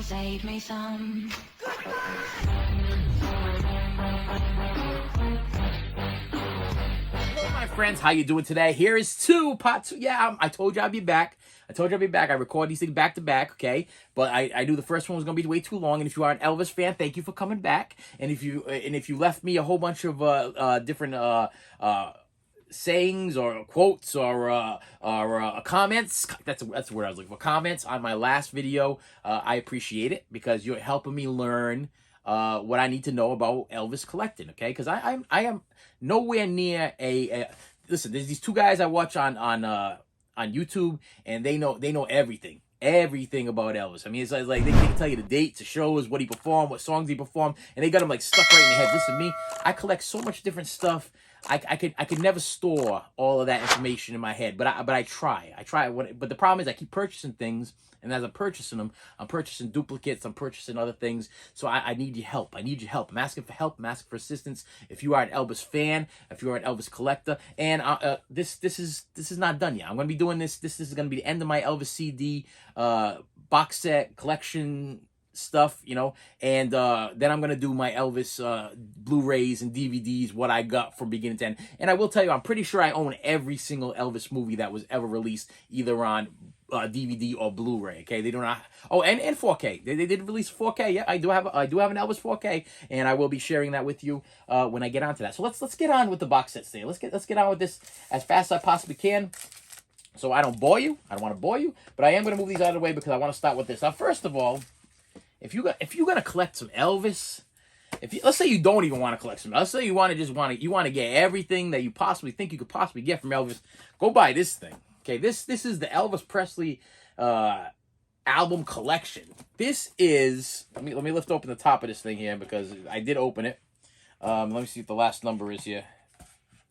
save me some. Hello, my friends. How you doing today? Here is part two. Yeah, I told you I'd be back. I record these things back to back, okay? But I knew the first one was gonna be way too long. And if you are an Elvis fan, thank you for coming back. And if you left me a whole bunch of different sayings or quotes or comments, that's the word I was looking for. Comments on my last video, I appreciate it because you're helping me learn what I need to know about Elvis collecting, okay? Because I am nowhere near a listen. There's these two guys I watch on YouTube, and they know everything about Elvis. I mean, it's like they can tell you the dates, the shows, what he performed, what songs he performed, and they got them like stuck right in their head. Listen, me, I collect so much different stuff. I could never store all of that information in my head, but I try. But the problem is I keep purchasing things, and as I'm purchasing them, I'm purchasing duplicates, I'm purchasing other things. So I need your help. I need your help. I'm asking for help. I'm asking for assistance. If you are an Elvis fan, if you are an Elvis collector, and this is not done yet. I'm gonna be doing this. This is gonna be the end of my Elvis CD box set collection stuff, you know, and then I'm gonna do my Elvis Blu-rays and DVDs, what I got from beginning to end. And I will tell you, I'm pretty sure I own every single Elvis movie that was ever released, either on DVD or Blu-ray. Okay, they do not. Oh, and 4K. They did release 4K. Yeah, I do have an Elvis 4K, and I will be sharing that with you when I get onto that. So let's get on with the box sets today. Let's get on with this as fast as I possibly can. So I don't bore you. I don't want to bore you, but I am going to move these out of the way because I want to start with this. Now, first of all, if you're gonna collect some Elvis, let's say you don't even want to collect some, let's say you want to get everything that you possibly think you could possibly get from Elvis, go buy this thing. Okay, this is the Elvis Presley album collection. This is let me lift open the top of this thing here because I did open it. Let me see what the last number is here.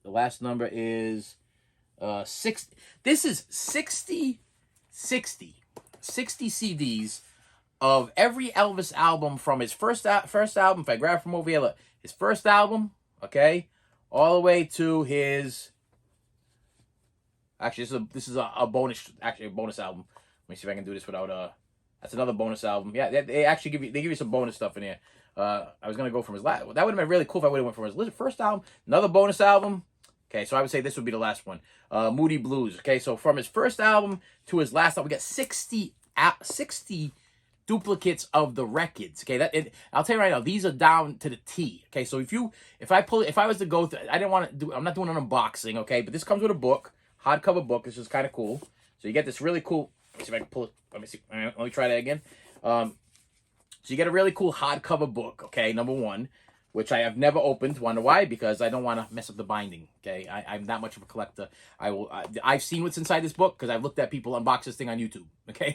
The last number is 60. This is 60 CDs of every Elvis album from his first album. If I grab from over here, look, his first album, okay, all the way to his. Actually, this is a bonus album. Let me see if I can do this without That's another bonus album. Yeah, they actually give you some bonus stuff in here. I was gonna go from his last. That would have been really cool if I would have went from his first album, another bonus album. Okay, so I would say this would be the last one. Moody Blues. Okay, so from his first album to his last album, we got 60 duplicates of the records. Okay, I'll tell you right now, these are down to the T. Okay, so if I was to go through, I'm not doing an unboxing. Okay, but this comes with a book, hardcover book. This is kind of cool. So you get this really cool. Let me see if I can pull it. Let me see. Let me try that again. So you get a really cool hardcover book. Okay, number one, which I have never opened. Wonder why? Because I don't want to mess up the binding. Okay, I'm not much of a collector. I've seen what's inside this book because I've looked at people unbox this thing on YouTube. Okay,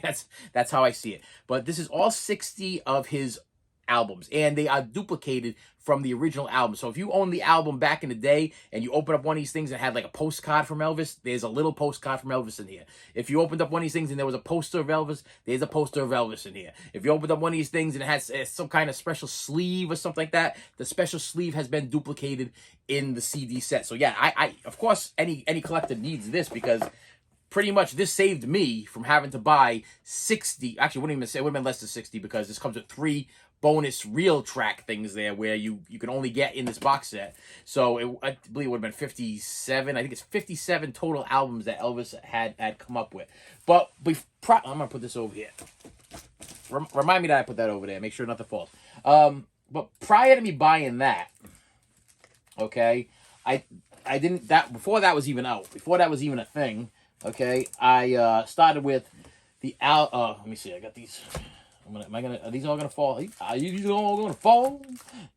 that's how I see it. But this is all 60 of his albums, and they are duplicated from the original album. So if you own the album back in the day and you open up one of these things and had like a postcard from Elvis, there's a little postcard from Elvis in here. If you opened up one of these things and there was a poster of Elvis, there's a poster of Elvis in here. If you opened up one of these things and it has some kind of special sleeve or something like that, the special sleeve has been duplicated in the CD set. So yeah, I of course any collector needs this because pretty much this saved me from having to buy 60. Actually, wouldn't even say, it would have been less than 60 because this comes with 3 bonus real track things there where you can only get in this box set. So I believe it would have been 57. I think it's 57 total albums that Elvis had come up with. But I'm going to put this over here. Remind me that I put that over there. Make sure nothing falls. But prior to me buying that, okay, I didn't, before that was even out, before that was even a thing, okay, I started with the let me see, I got these. Are these all gonna fall? Are these all gonna fall?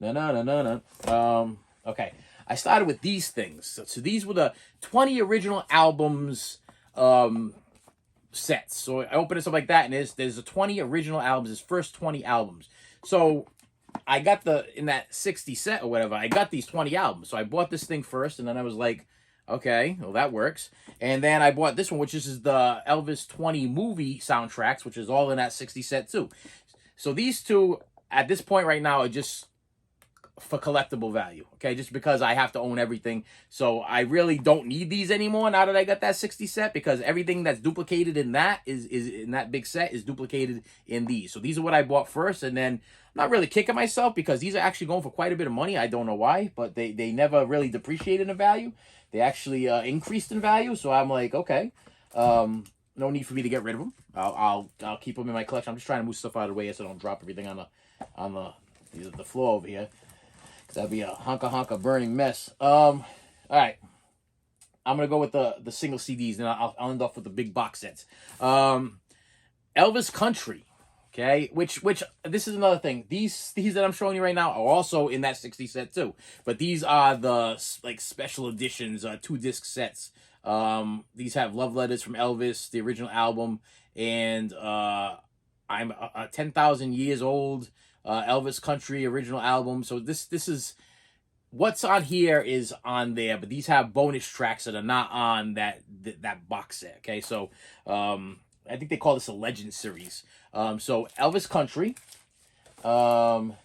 No. Okay. I started with these things. So these were the 20 original albums sets. So I open this up like that, and there's the 20 original albums, his first 20 albums. So I got in that 60 set or whatever, I got these 20 albums. So I bought this thing first, and then I was like, okay, well, that works. And then I bought this one, which is the Elvis 20 movie soundtracks, which is all in that 60 set too. So these two, at this point right now, are just for collectible value, okay? Just because I have to own everything. So I really don't need these anymore now that I got that 60 set, because everything that's duplicated in that is in that big set is duplicated in these. So these are what I bought first, and then I'm not really kicking myself because these are actually going for quite a bit of money. I don't know why, but they never really depreciated in value. They actually increased in value. So I'm like, okay, no need for me to get rid of them. I'll keep them in my collection. I'm just trying to move stuff out of the way so I don't drop everything on the floor over here. That'd be a honka burning mess. All right. I'm gonna go with the single CDs, and I'll end off with the big box sets. Elvis Country, okay. Which this is another thing. These that I'm showing you right now are also in that 60 set too. But these are the like special editions, 2-disc sets. These have love letters from Elvis, the original album, and I'm 10,000 years old. Elvis Country original album. So this is what's on here is on there, but these have bonus tracks that are not on that box set. Okay, so I think they call this a Legend series. So Elvis Country, from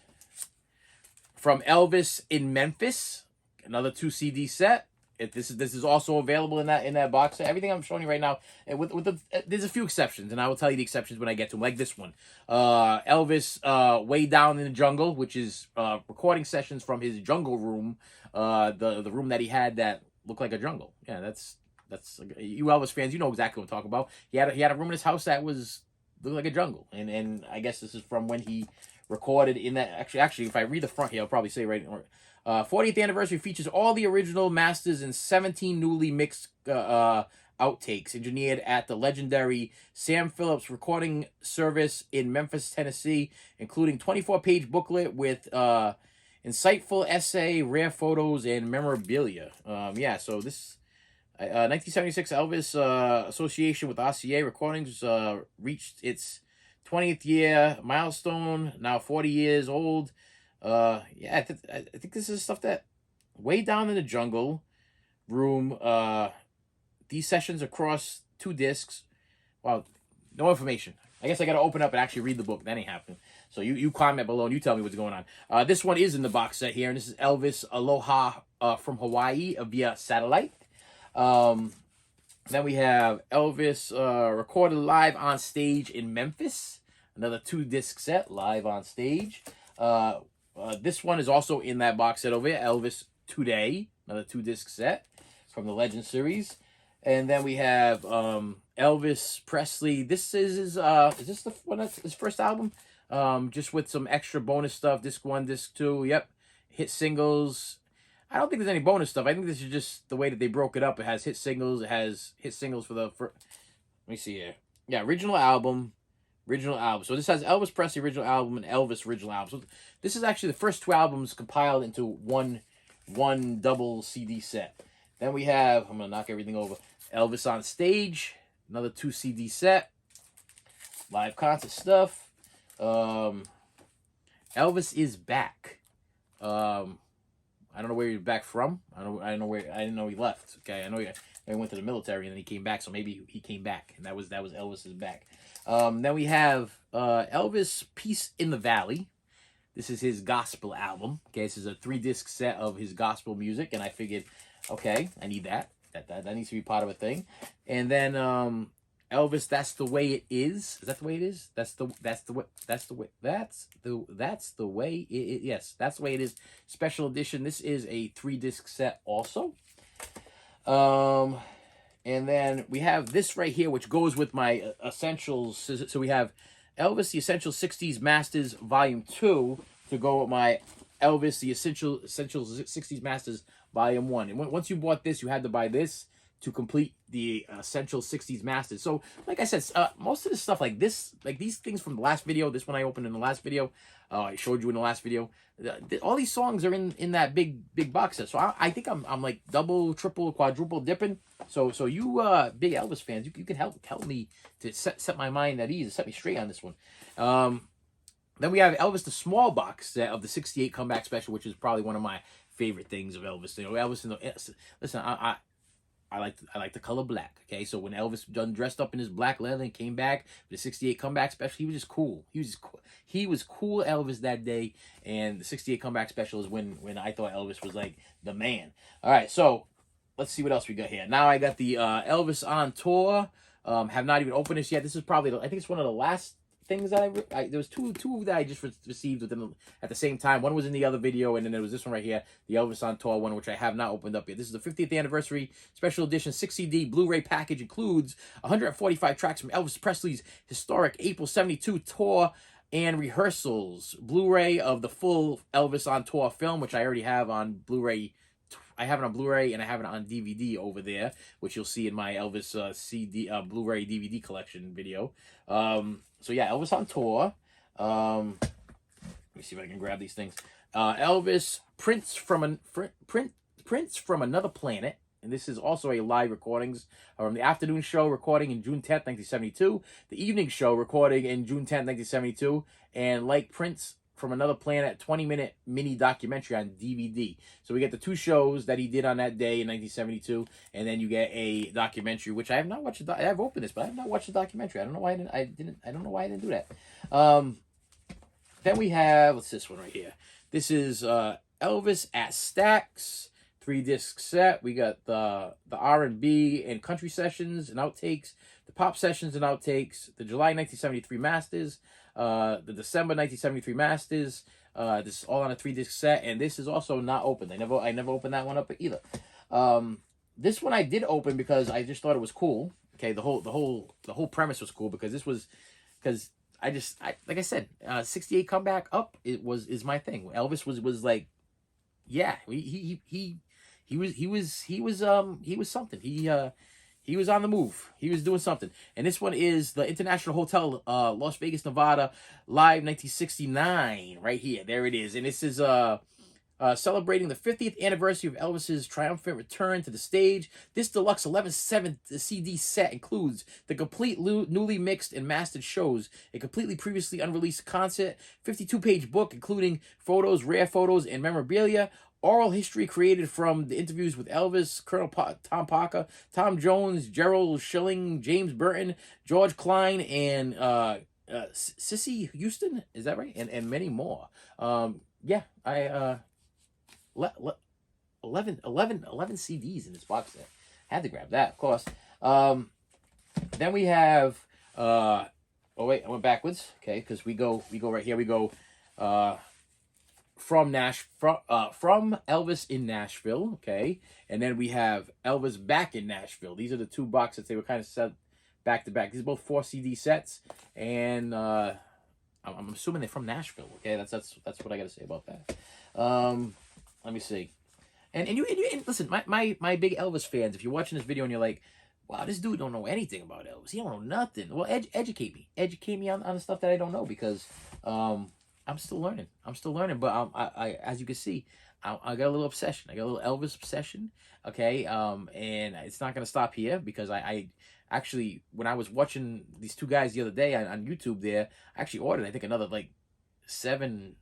Elvis in Memphis, another 2 CD set. This is also available in that box set. Everything I'm showing you right now, there's a few exceptions, and I will tell you the exceptions when I get to them. Like this one, Elvis, Way Down in the Jungle, which is recording sessions from his jungle room, the room that he had that looked like a jungle. Yeah, that's you Elvis fans, you know exactly what I'm talking about. He had a room in his house that looked like a jungle, and I guess this is from when he recorded in that. Actually, if I read the front here, I'll probably say right. 40th anniversary features all the original masters and 17 newly mixed outtakes engineered at the legendary Sam Phillips recording service in Memphis, Tennessee, including 24-page booklet with insightful essay, rare photos, and memorabilia. Yeah, so this 1976 Elvis association with RCA Recordings reached its 20th year milestone, now 40 years old. Yeah, I think this is stuff that Way Down in the Jungle room. These sessions across 2 discs. Wow, no information. I guess I got to open up and actually read the book. That ain't happening. So you comment below and you tell me what's going on. This one is in the box set here, and this is Elvis Aloha from Hawaii via satellite. Then we have Elvis recorded live on stage in Memphis. Another 2-disc set, live on stage. This one is also in that box set over here, Elvis Today, another 2-disc set from the Legend series. And then we have Elvis Presley. This is this the one that's his first album? Just with some extra bonus stuff. Disc 1, Disc 2, yep. Hit singles. I don't think there's any bonus stuff. I think this is just the way that they broke it up. It has hit singles. It has hit singles for the let me see here. Yeah, original album. So this has Elvis Presley original album and Elvis original album. So this is actually the first 2 albums compiled into one double CD set. Then we have, I'm gonna knock everything over, Elvis on Stage, another 2 CD set, live concert stuff. Elvis is back. I don't know where he's back from. I didn't know he left. Okay, I know he went to the military and then he came back. So maybe he came back, and that was Elvis's back. Then we have Elvis Peace in the Valley. This is his gospel album. Okay, this is a 3-disc set of his gospel music, and I figured, okay, I need that. That needs to be part of a thing. And then Elvis, That's the Way It Is. Is that the way it is? Yes, that's the way it is. Special edition. This is a 3-disc set also. And then we have this right here, which goes with my essentials. So we have Elvis, the Essential 60s Masters, Volume 2, to go with my Elvis, the Essential 60s Masters, Volume 1. And once you bought this, you had to buy this to complete the Essential 60s Masters. So, like I said, most of this stuff, like this, like these things from the last video, this one I opened in the last video, I showed you in the last video, all these songs are in that big box set. So I think I'm like double, triple, quadruple dipping. So you big Elvis fans, you can help me to set my mind at ease, set me straight on this one. Then we have Elvis, the small box set of the 68 comeback special, which is probably one of my favorite things of Elvis. You know, Elvis, listen, I like the color black. Okay, so when Elvis done dressed up in his black leather and came back for the '68 comeback special, he was just cool. He was cool Elvis that day. And the '68 comeback special is when I thought Elvis was like the man. All right, so let's see what else we got here. Now I got the Elvis on tour. Have not even opened this yet. This is probably, I think it's one of the last things that there was two that I just received at the same time. One was in the other video, and then there was this one right here, the Elvis on tour one, which I have not opened up yet. This is the 50th anniversary special edition 6 CD Blu-ray package. Includes 145 tracks from Elvis Presley's historic April '72 tour and rehearsals. Blu-ray of the full Elvis on tour film, which I already have on Blu-ray. I have it on Blu-ray and I have it on DVD over there, which you'll see in my Elvis CD Blu-ray DVD collection video. So yeah, Elvis on tour. Let me see if I can grab these things. Elvis Prince from Another Planet. And this is also a live recordings from the afternoon show recording in June 10th, 1972. The evening show recording in June 10th, 1972. And like Prince from Another Planet, 20-minute mini documentary on DVD. So we get the two shows that he did on that day in 1972, and then you get a documentary, which I have not watched. I have opened this, but I have not watched the documentary. I don't know why I don't know why I didn't do that. Then we have, what's this one right here? This is Elvis at Stax 3-disc set. We got the R&B and country sessions and outtakes, the pop sessions and outtakes, the July 1973 masters, the December 1973 masters. This is all on a 3-disc set, and this is also not open. I never opened that one up either. This one I did open because I just thought it was cool. Okay, the whole premise was cool because like I said, '68 comeback up is my thing. Elvis was like, yeah, he was something. He was on the move. He was doing something. And this one is the International Hotel, Las Vegas, Nevada, live 1969, right here. There it is. And this is celebrating the 50th anniversary of Elvis's triumphant return to the stage. This deluxe 11/7 CD set includes the complete newly mixed and mastered shows, a completely previously unreleased concert, 52-page book including photos, rare photos, and memorabilia, oral history created from the interviews with Elvis, Colonel Tom Parker, Tom Jones, Gerald Schilling, James Burton, George Klein, and Sissy Houston. Is that right? And many more. Yeah, 11 CDs in this box set. Had to grab that, of course. Then we have oh wait, I went backwards. Okay, because we go right here. We go from Elvis in Nashville. Okay, and then we have Elvis back in Nashville. These are the two boxes. They were kind of set back to back. These are both 4 CD sets, and I'm assuming they're from Nashville. Okay, that's what I got to say about that. Let me see. And listen, my big Elvis fans, if you're watching this video and you're like, wow, this dude don't know anything about Elvis. He don't know nothing. Well, educate me. Educate me on the stuff that I don't know, because I'm still learning. But I as you can see, I got a little obsession. I got a little Elvis obsession. Okay. And it's not gonna stop here, because I actually, when I was watching these two guys the other day on YouTube there, I actually ordered, I think, another like seven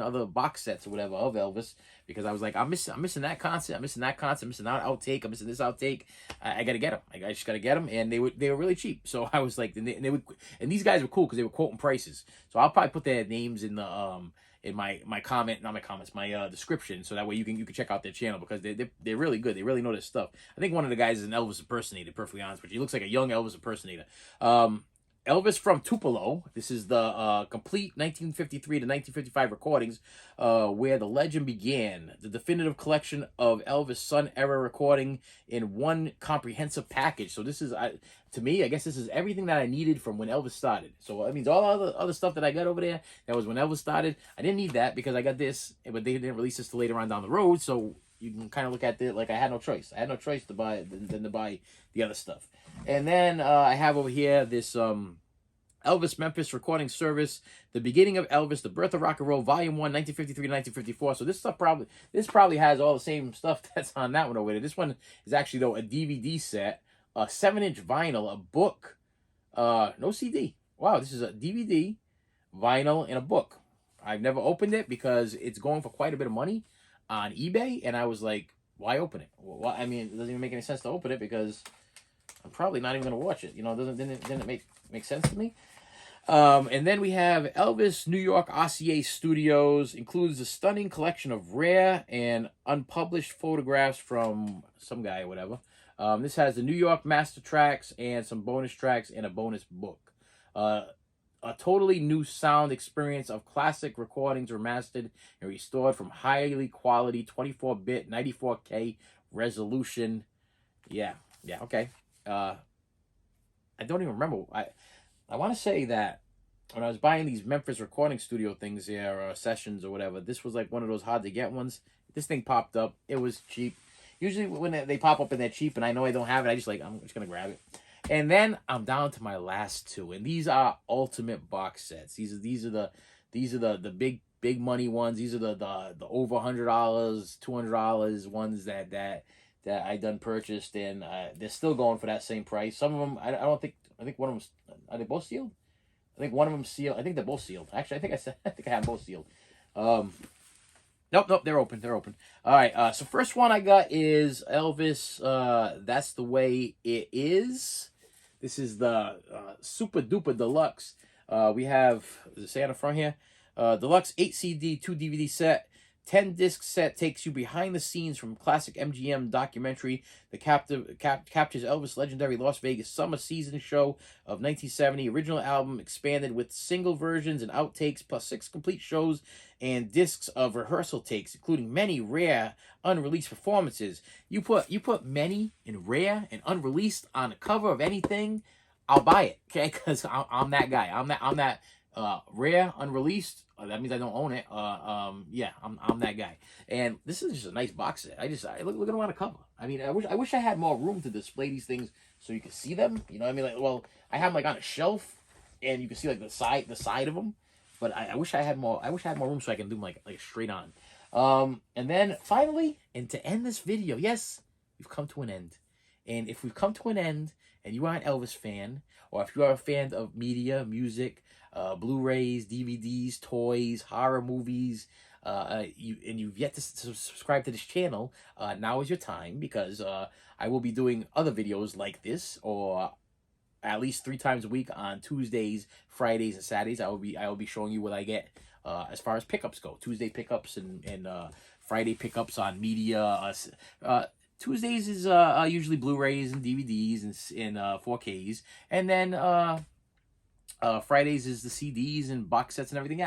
other box sets or whatever of Elvis, because I was like, I'm missing that concert, I'm missing that outtake, I'm missing this outtake. I gotta get them. I just gotta get them, and they were really cheap. So I was like, and these guys were cool because they were quoting prices. So I'll probably put their names in the in my description, so that way you can check out their channel, because they're really good. They really know their stuff. I think one of the guys is an Elvis impersonator, perfectly honest with you. He looks like a young Elvis impersonator. Elvis from Tupelo. This is the complete 1953 to 1955 recordings, where the legend began. The definitive collection of Elvis Sun era recording in one comprehensive package. So this is, to me, I guess this is everything that I needed from when Elvis started. So that means all the other stuff that I got over there, that was when Elvis started. I didn't need that because I got this, but they didn't release this till later on down the road. So you can kind of look at it like I had no choice. I had no choice to buy than to buy the other stuff. And then I have over here this Elvis Memphis Recording Service, The Beginning of Elvis, The Birth of Rock and Roll, Volume 1, 1953 to 1954. So this probably has all the same stuff that's on that one over there. This one is actually, though, a DVD set, a 7-inch vinyl, a book, no CD. Wow, this is a DVD, vinyl, and a book. I've never opened it because it's going for quite a bit of money on eBay, and I was like, why open it? Well, I mean, it doesn't even make any sense to open it because I'm probably not even gonna watch it. You know, it didn't make sense to me. And then we have Elvis New York RCA Studios, includes a stunning collection of rare and unpublished photographs from some guy or whatever. This has the New York master tracks and some bonus tracks and a bonus book. A totally new sound experience of classic recordings remastered and restored from highly quality 24-bit 94K resolution. Yeah, okay. I don't even remember. I want to say that when I was buying these Memphis recording studio things here, or sessions or whatever, this was like one of those hard to get ones. This thing popped up. It was cheap. Usually when they pop up and they're cheap and I know I don't have it, I'm just going to grab it. And then I'm down to my last two, and these are ultimate box sets. These are the big money ones. These are the over $100, $200 ones that I done purchased, and they're still going for that same price. Some of them I think one of them, are they both sealed? I think one of them sealed. I think they're both sealed. Actually, I think I have both sealed. Nope, they're open. All right, so first one I got is Elvis, That's the Way It Is. This is the Super Duper Deluxe. We have, does it say on the front here? Deluxe 8 CD, 2 DVD set. 10 disc set takes you behind the scenes from classic MGM documentary that captures Elvis' legendary Las Vegas summer season show of 1970. Original album expanded with single versions and outtakes, plus 6 complete shows and discs of rehearsal takes, including many rare unreleased performances. You put many and rare and unreleased on the cover of anything, I'll buy it, okay? Because I'm that guy. I'm that rare, unreleased. That means I don't own it. Yeah, I'm that guy. And this is just a nice box set. I look at them on the cover. I mean, I wish I had more room to display these things so you could see them. You know what I mean? Like, well, I have them like on a shelf, and you can see like the side of them. But I wish I had more. I wish I had more room so I can do them like straight on. And then finally, and to end this video, yes, we've come to an end. And if we've come to an end, and you are an Elvis fan, or if you are a fan of media, music, Blu-rays, DVDs, toys, horror movies, you've yet to subscribe to this channel, now is your time, because I will be doing other videos like this, or at least 3 times a week on Tuesdays, Fridays, and Saturdays. I will be showing you what I get as far as pickups go. Tuesday pickups and Friday pickups on media. Tuesdays is usually Blu-rays and DVDs and 4Ks, and then Fridays is the CDs and box sets and everything.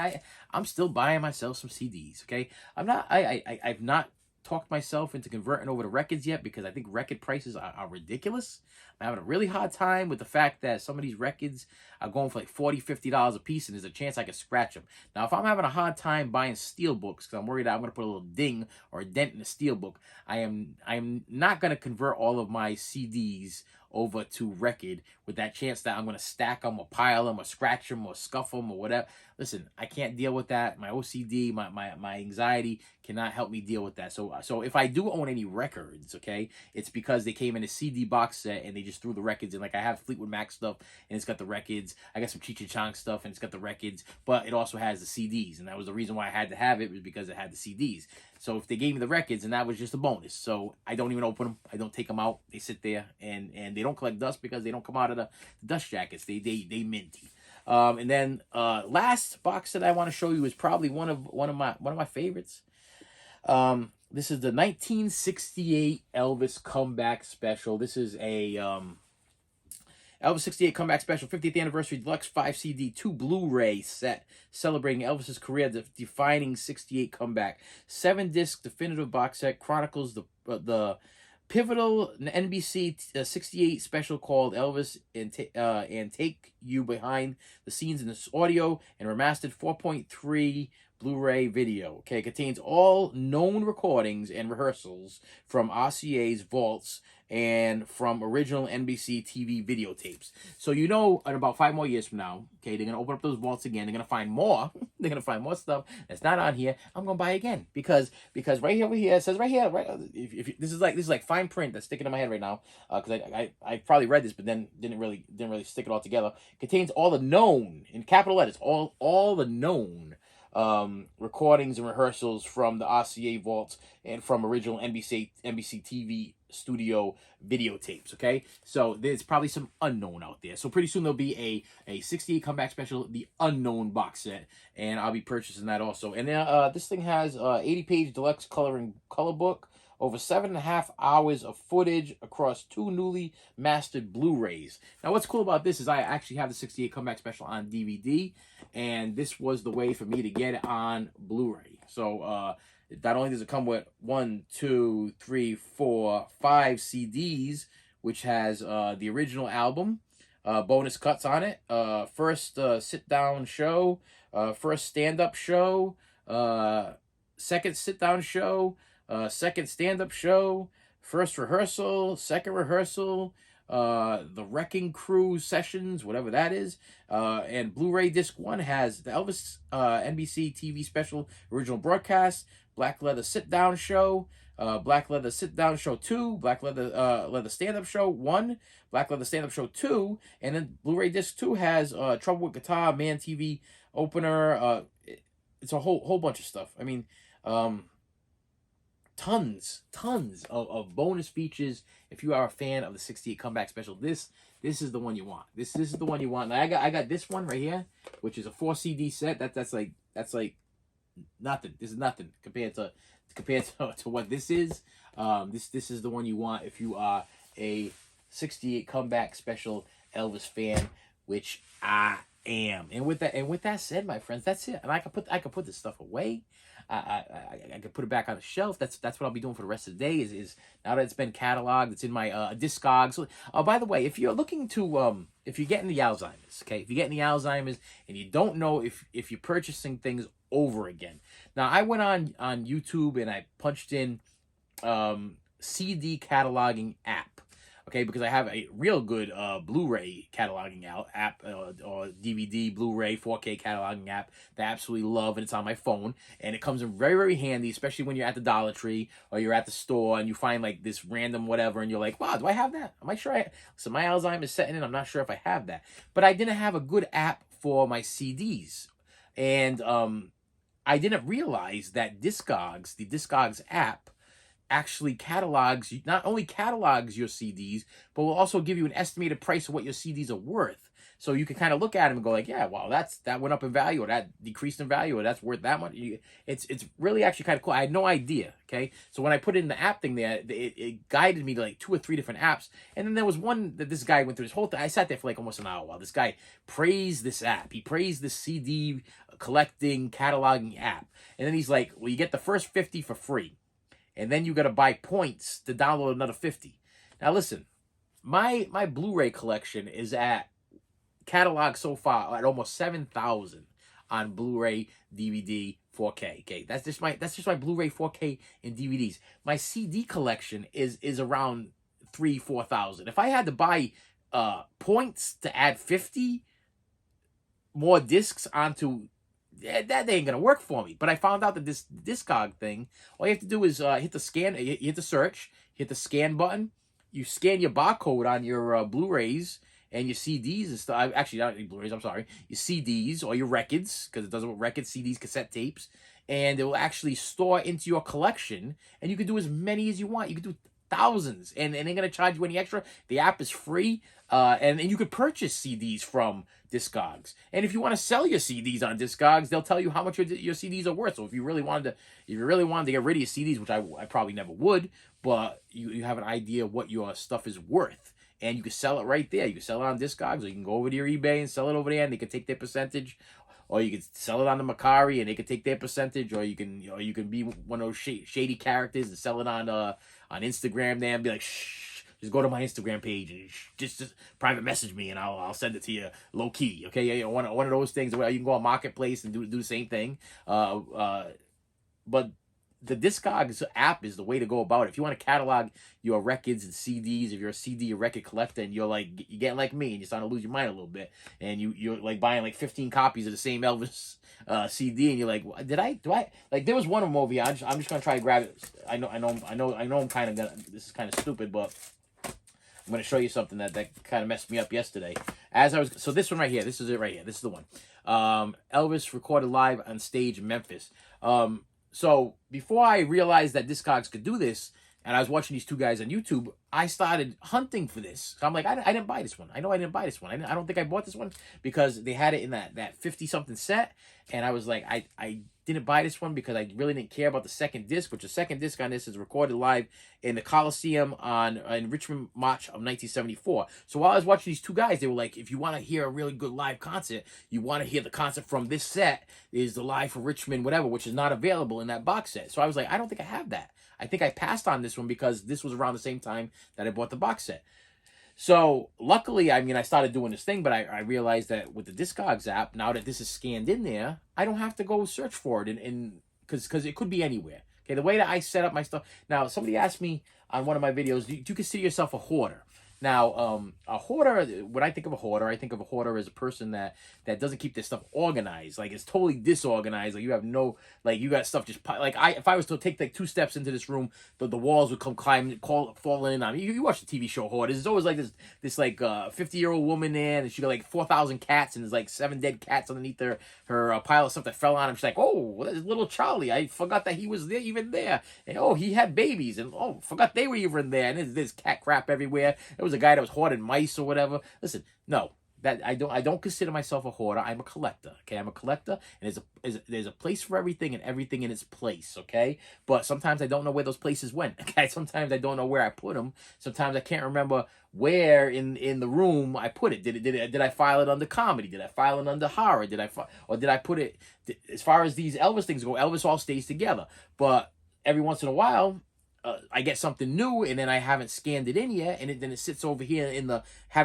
I'm still buying myself some CDs. Okay, I've not talked myself into converting over to records yet, because I think record prices are ridiculous. I'm having a really hard time with the fact that some of these records are going for like $40, $50 a piece, and there's a chance I could scratch them. Now, if I'm having a hard time buying steel books because I'm worried that I'm going to put a little ding or a dent in the steel book, I'm not going to convert all of my CDs over to record with that chance that I'm going to stack them or pile them or scratch them or scuff them or whatever. Listen, I can't deal with that. My OCD, my anxiety cannot help me deal with that. So if I do own any records, okay, it's because they came in a CD box set and they just threw the records in. Like, I have Fleetwood Mac stuff and it's got the records. I got some Cheech and Chong stuff and it's got the records, but it also has the CDs. And that was the reason why I had to have it, was because it had the CDs. So if they gave me the records, and that was just a bonus. So I don't even open them. I don't take them out. They sit there, and they don't collect dust because they don't come out of the dust jackets. They minty. And then last box that I want to show you is probably one of my favorites. This is the 1968 Elvis Comeback Special. This is a Elvis 68 Comeback Special 50th Anniversary Deluxe 5 CD 2 Blu-ray set celebrating Elvis's career-defining 68 comeback. 7-disc definitive box set chronicles the pivotal NBC 68 special called Elvis and take you behind the scenes in this audio and remastered 4.3 Blu-ray video. Okay, it contains all known recordings and rehearsals from RCA's vaults and from original NBC TV videotapes. So you know, in about 5 more years from now, okay, they're gonna open up those vaults again. They're gonna find more. They're gonna find more stuff that's not on here. I'm gonna buy again because right here over here, it says right here, right. If this is like fine print that's sticking in my head right now, because I probably read this, but then didn't really stick it all together. Contains all the known, in capital letters, all the known recordings and rehearsals from the RCA vaults and from original NBC TV studio videotapes. Okay, so there's probably some unknown out there. So pretty soon there'll be a 68 comeback special, the unknown box set, and I'll be purchasing that also. And this thing has 80-page deluxe color book, over 7.5 hours of footage across 2 newly mastered Blu-rays. Now, what's cool about this is I actually have the 68 comeback special on DVD, and this was the way for me to get it on Blu-ray. So not only does it come with 1, 2, 3, 4, 5 CDs, which has the original album, bonus cuts on it, first sit-down show, first stand-up show, second sit-down show, second stand-up show, first rehearsal, second rehearsal, the Wrecking Crew sessions, whatever that is, and Blu-ray disc 1 has the Elvis NBC TV special original broadcast, Black Leather sit-down show, Black Leather sit-down show 2, Black Leather stand-up show 1, Black Leather stand-up show 2, and then Blu-ray disc 2 has Trouble with Guitar, Man TV opener. It's a whole bunch of stuff. I mean, tons of bonus features. If you are a fan of the 68 comeback special, this is the one you want. This is the one you want. Now, I got this one right here, which is a 4 CD set. That's like nothing. This is nothing compared to what this is. This is the one you want if you are a 68 comeback special Elvis fan, which I am. And with that said, my friends, that's it. And I can put this stuff away. I can put it back on the shelf. That's what I'll be doing for the rest of the day. Is now that it's been cataloged, it's in my Discogs. So, by the way, if you're looking to if you're getting the Alzheimer's, okay, if you're getting the Alzheimer's and you don't know if you're purchasing things over again. Now, I went on YouTube and I punched in CD cataloging app. Okay, because I have a real good Blu-ray cataloging app or DVD, Blu-ray, 4K cataloging app that I absolutely love, and it's on my phone, and it comes in very, very handy, especially when you're at the Dollar Tree or you're at the store and you find like this random whatever, and you're like, wow, do I have that? Am I sure so my Alzheimer's is setting in, I'm not sure if I have that. But I didn't have a good app for my CDs, and I didn't realize that Discogs, the Discogs app, actually not only catalogs your CDs, but will also give you an estimated price of what your CDs are worth. So you can kind of look at them and go like, yeah, wow, that went up in value, or that decreased in value, or that's worth that much. It's really actually kind of cool. I had no idea. Okay, so when I put in the app thing there, it guided me to like 2 or 3 different apps, and then there was one that this guy went through this whole thing. I sat there for like almost an hour while this guy praised this app. He praised this CD collecting cataloging app, and then he's like, well, you get the first 50 for free. And then you got to buy points to download another 50. Now listen, my Blu-ray collection is at catalog so far at almost 7,000 on Blu-ray, DVD, 4K. Okay, that's just my Blu-ray, 4K, and DVDs. My CD collection is around 3,000-4,000. If I had to buy points to add 50 more discs onto that ain't gonna work for me. But I found out that this Discog thing, all you have to do is hit the scan, you hit the search, hit the scan button, you scan your barcode on your Blu-rays and your CDs and stuff. Actually, not any Blu-rays, I'm sorry. Your CDs or your records, because it does it with records, CDs, cassette tapes, and it will actually store into your collection, and you can do as many as you want. You can do thousands, and they ain't gonna charge you any extra. The app is free, and you could purchase CDs from Discogs. And if you want to sell your CDs on Discogs, they'll tell you how much your CDs are worth. So if you really wanted to get rid of your CDs, which I probably never would, but you have an idea what your stuff is worth, and you can sell it right there. You can sell it on Discogs, or you can go over to your eBay and sell it over there, and they can take their percentage. Or you can sell it on the Macari and they can take their percentage, or you can be one of those shady characters and sell it on Instagram there and be like, shh, just go to my Instagram page and just private message me and I'll send it to you low key. Okay, yeah, one of those things where you can go on Marketplace and do the same thing. But the Discogs app is the way to go about it. If you want to catalog your records and CDs, if you're a CD or record collector and you're getting like me and you're starting to lose your mind a little bit, and you're like buying like 15 copies of the same Elvis CD, and you're like, do I like, there was one of them over here. I'm just gonna try to grab it. I know I'm kind of gonna, this is kind of stupid, but I'm going to show you something that kind of messed me up yesterday. As I was, so this one right here, this is it right here. This is the one. Elvis recorded live on stage in Memphis. So before I realized that Discogs could do this, and I was watching these two guys on YouTube, I started hunting for this. So I'm like, I didn't buy this one. I know I didn't buy this one. I don't think I bought this one because they had it in that 50-something set. And I was like, I didn't buy this one because I really didn't care about the second disc, which the second disc on this is recorded live in the Coliseum in Richmond, March of 1974. So while I was watching these two guys, they were like, if you want to hear a really good live concert, you want to hear the concert from this set, is the Live for Richmond, whatever, which is not available in that box set. So I was like, I don't think I have that. I think I passed on this one because this was around the same time that I bought the box set. So luckily, I mean, I started doing this thing, but I realized that with the Discogs app, now that this is scanned in there, I don't have to go search for it, and because it could be anywhere. Okay, the way that I set up my stuff. Now, somebody asked me on one of my videos, do you consider yourself a hoarder? Now, a hoarder, when I think of a hoarder as a person that doesn't keep their stuff organized. Like, it's totally disorganized. Like, you have no, like, you got stuff just, like, if I was to take, like, 2 steps into this room, the walls would come falling in on me. You watch the TV show Hoarders. There's always, like, this like, 50-year-old woman there, and she got, like, 4,000 cats, and there's, like, 7 dead cats underneath her pile of stuff that fell on him. She's like, oh, there's little Charlie. I forgot that he was there, even there. And, oh, he had babies, and, oh, forgot they were even there. And there's cat crap everywhere. It was a guy that was hoarding mice or whatever. Listen, no, that I don't consider myself a hoarder. I'm a collector. Okay, I'm a collector, and there's a place for everything and everything in its place. Okay, but sometimes I don't know where those places went. Okay, sometimes I don't know where I put them. Sometimes I can't remember where in the room I put it. Did I file it under comedy? Did I file it under horror? Did I put it? As far as these Elvis things go, Elvis all stays together, but every once in a while, I get something new, and then I haven't scanned it in yet, and then it sits over here in the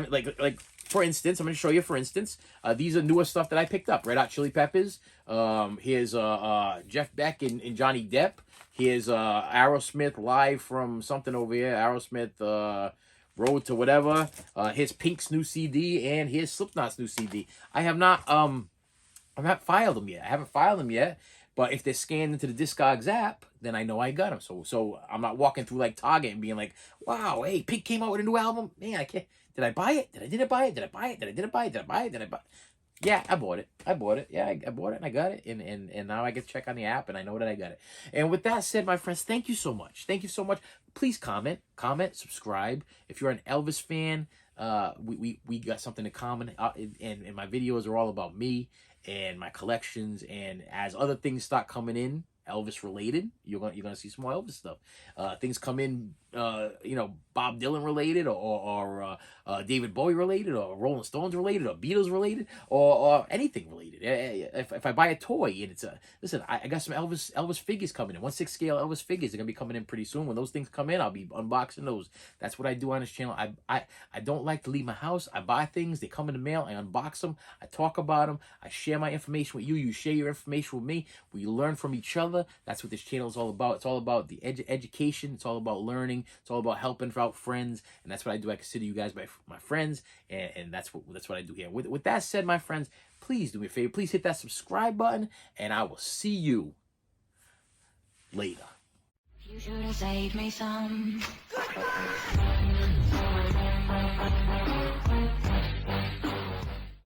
like for instance, I'm going to show you. For instance, these are newer stuff that I picked up. Red Hot Chili Peppers. Here's Jeff Beck and Johnny Depp. Here's Aerosmith live from something over here. Aerosmith Road to whatever. Here's Pink's new CD, and here's Slipknot's new CD. I have not filed them yet. But if they're scanned into the Discogs app, then I know I got them. So I'm not walking through like Target and being like, wow, hey, Pink came out with a new album. Man, I can't. Did I buy it? Did I didn't buy it? Did I buy it? Did I didn't buy it? Did I buy it? Did I buy it? Yeah, I bought it. Yeah, I bought it and I got it. And now I get to check on the app and I know that I got it. And with that said, my friends, thank you so much. Thank you so much. Please comment, subscribe. If you're an Elvis fan, we got something in common. And my videos are all about me and my collections, and as other things start coming in Elvis related, you're gonna see some more Elvis stuff. Things come in, Bob Dylan related, or David Bowie related, or Rolling Stones related, or Beatles related, or anything related. If I buy a toy and it's listen, I got some Elvis figures coming in. 1/6 scale Elvis figures are gonna be coming in pretty soon. When those things come in, I'll be unboxing those. That's what I do on this channel. I don't like to leave my house. I buy things. They come in the mail. I unbox them. I talk about them. I share my information with you. You share your information with me. We learn from each other. That's what this channel is all about. It's all about the education. It's all about learning. It's all about helping out friends, and that's what I do. I consider you guys my friends, and that's what I do here. With that said, my friends, please do me a favor. Please hit that subscribe button, and I will see you later. You should have saved me some.